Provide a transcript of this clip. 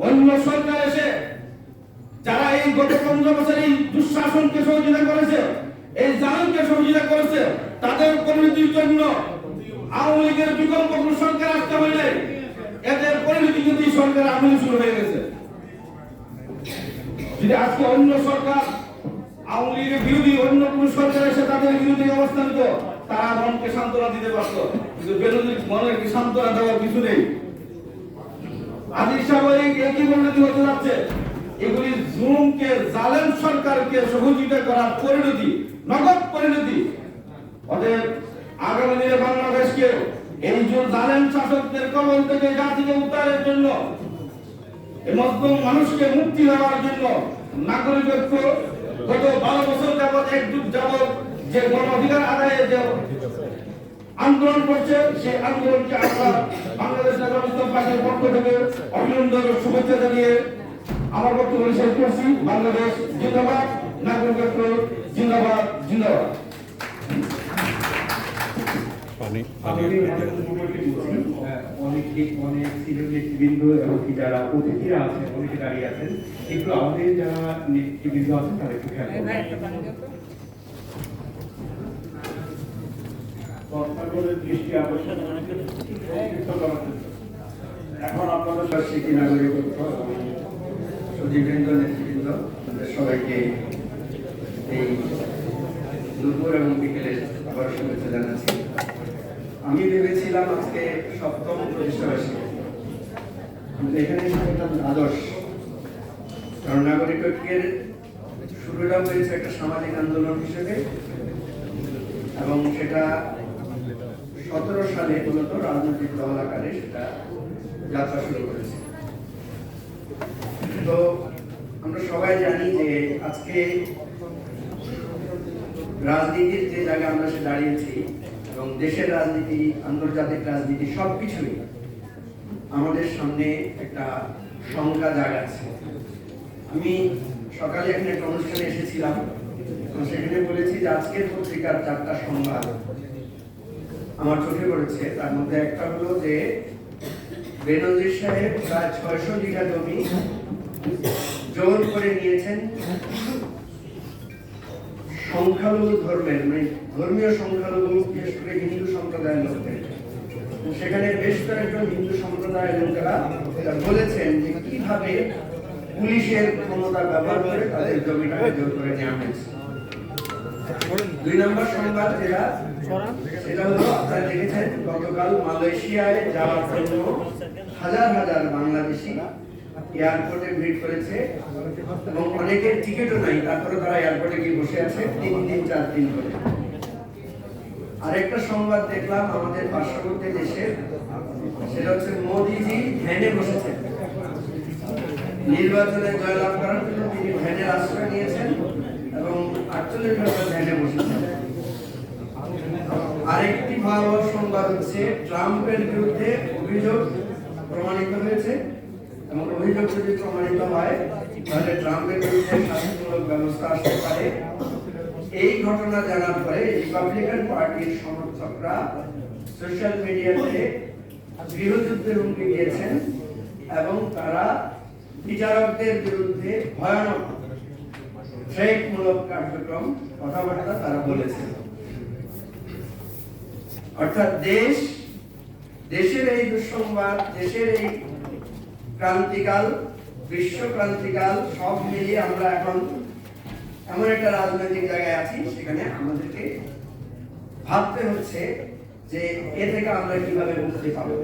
অন্য সরকার এসে যারা এই গত 15 বছর এই দুঃশাসনকে সহযোগিতা করেছে, এই জালেমকে সহযোগিতা করেছে, তাদের পরিণতির জন্য আওয়ামী লীগের বিকল্প কোন সরকার আসতে হইলে এদের পরিণতি কিন্তু সরকার আমলে শুরু হয়ে গেছে। যদি আজকে অন্য সরকার আওয়ামী লীগের বিরোধী অন্য কোন সরকার এসে তাদের বিরোধী অবস্থান নিত, তারা মনকে সান্ত্বনা দিতে পারত, কিন্তু বেনজির মনের সান্ত্বনা দেওয়ার কিছু নেই। আজিজ সাহেব একই পরিণতি হতে যাচ্ছে। এগুলি জুলুমকে, জালেম সরকারকে সহযোগিতা করার পরিণতি, নগদ পরিণতি। অতএব আগামী দিনে বাংলাদেশকে এই যে জালেম শাসকদের কবল থেকে জাতিকে উদ্ধারের জন্য, এই মধ্যম মানুষকে মুক্তি দেওয়ার জন্য নাগরিকত্ব গত 12 বছর যাবৎ একযুগ যাবৎ যে গণ অধিকার আদায়ে যে আন্দোলন করছে, সেই আন্দোলনকে আমরা বাংলাদেশ জাতীয়তাবাদী পার্টির পক্ষ থেকে অভিনন্দন ও শুভেচ্ছা জানিয়ে আমার বক্তব্য শেষ করছি। বাংলাদেশ জিন্দাবাদ, নাগরিকত্ব জিন্দাবাদ, জিন্দাবাদ। অনেক সিনিয়র নেতৃবৃন্দ এবং যারা অতিথিরা আছেন, অনেকে দাঁড়িয়ে আছেন, একটু আমাদের যারা নেতৃবৃন্দ আছেন তারা একটু খেয়াল দৃষ্টি আকর্ষণ। এখন আপনাদের স্বীকৃতি নাগরিকত্ব সুদীবৃন্দ, নেতৃবৃন্দ, সবাইকে এই দুপুর এবং বিকেলের আবার শুভেচ্ছা জানাচ্ছি। আমি ভেবেছিলাম আজকে 7ম প্রতিষ্ঠাবার্ষিকী, কিন্তু এখানে একটা আদর্শ, কারণ নাগরিকত্বের শুরুটা হয়েছে একটা সামাজিক আন্দোলন হিসেবে, এবং সেটা 17 সালে মূলত রাজনৈতিক দল আকারে সেটা যাত্রা শুরু করেছে। তো আমরা সবাই জানি যে আজকে রাজনীতির যে জায়গায় আমরা সে দাঁড়িয়েছি, এবং দেশের রাজনীতি, আন্তর্জাতিক রাজনীতি সবকিছুই আমাদের সামনে একটা শঙ্কা জাগাচ্ছে। আমি সকালে এখানে একটা অনুষ্ঠানে এসেছিলাম, সেখানে বলেছি যে আজকের পত্রিকার 4টা সংবাদ আমার চোখে পড়েছে। তার মধ্যে একটা হলো যে বেনজির সাহেব প্রায় 600 বিঘা জমি জোর করে নিয়েছেন সংখ্যালঘু ধর্মের, মানে ধর্মীয় সংখ্যালঘু, বিশেষ করে হিন্দু সম্প্রদায়ের লোকদের। সেখানে বেশ কয়েকজন হিন্দু সম্প্রদায়ের লোকেরা বলেছেন যে কিভাবে পুলিশের ক্ষমতা ব্যবহার করে তাদের জমিটাকে জোর করে নেওয়া হয়েছে। 2 নম্বর সংবাদ যেটা, সেটা হলো আপনারা দেখেছেন গতকাল মালয়েশিয়ায় যাওয়ার জন্য হাজার হাজার বাংলাদেশি এয়ারপোর্টে ভিড় করেছে, এবং অনেকের টিকিটও নাই, তারপরে তারা এয়ারপোর্টে গিয়ে বসে আছে 3 দিন 4 দিন করে। আরেকটা সংবাদ দেখলাম আমাদের পার্শ্ববর্তী দেশের, সেটা হচ্ছে মোদিজি ধ্যানে বসেছেন। নির্বাচনে জয়লাভ করার জন্য তিনি ধ্যানের আশ্রয় নিয়েছেন এবং 48 ঘন্টা ধ্যানে বসেছেন। আরেকটি ভয়াবহ সংবাদ হচ্ছে ট্রাম্পের বিরুদ্ধে অভিযোগ প্রমাণিত হয়েছে, এবং অভিযোগ যদি প্রমাণিত হয় তাহলে ট্রাম্পের বিরুদ্ধে শাস্তিমূলক ব্যবস্থা আসতে পারে। এই ঘটনা জানার পরে রিপাবলিকান পার্টির সমর্থকরা সোশ্যাল মিডিয়াতে গৃহযুদ্ধের হুমকি দিয়েছেন, এবং তারা বিচারকদের বিরুদ্ধে ভয়ানক থ্রেটমূলক কার্যক্রম, কথাবার্তা তারা বলেছেন। অর্থাৎ দেশের এই দুঃসংবাদ, দেশের এই ক্রান্তিকাল, বিশ্ব ক্রান্তিকাল সব মিলিয়ে আমরা এখন এমন একটা রাজনৈতিক জায়গায় আছি, সেখানে আমাদেরকে ভাবতে হচ্ছে যে এ থেকে আমরা কিভাবে মুক্তি পাবো।